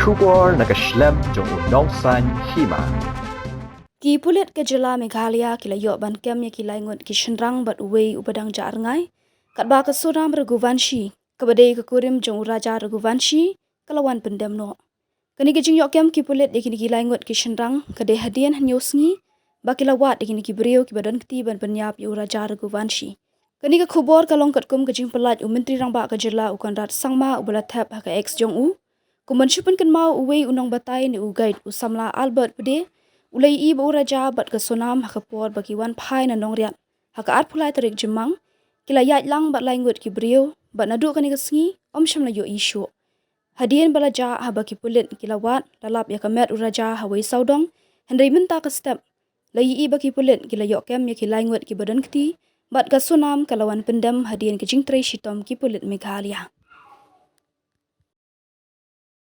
Shubor nakaslem jong unong san Hima. Ki pulit ke jela Meghalaya kila yok ban kem ya kila Ngut ki Shynrang bat Uwei ubadang ja Rngai kat ba ke Sonam Rguvanshi kabadai ke kurim jong raja Rguvanshi kalawan Pyndem no. Kani ke jing yok kem ki pulit ya kini kila Ngut ki Shynrang kade hadian hanyosngi ba kila wat ya kini ki beriau ki badan keti ban Pynïap yu raja Rguvanshi. Kani ke khubor kalong kat kum ke jing pelat u menteri rang ba ke jela u konrat sangma u balathap ha ke ex jong u kuman syupen kan mau Uwei unong batai ni u guide u samla Albert pede ulai i bu raja bat ke Sonam ha ke por bagi wan phai na nong riat ha ke at phulai tarik jemang kila yat lang bat lai Ngut ki beriau bat nadu kani ke sngi om syam la yo isu hadien bala ja ha baki pulit kila wat lalap ya kamet u raja ha wei saudong hendai minta ke step lai i baki pulit kila yok kem ya kila Ngut ki badan keti bat ke Sonam kalawan Pyndem hadien ke jing trai shitom ki pulit Meghalaya.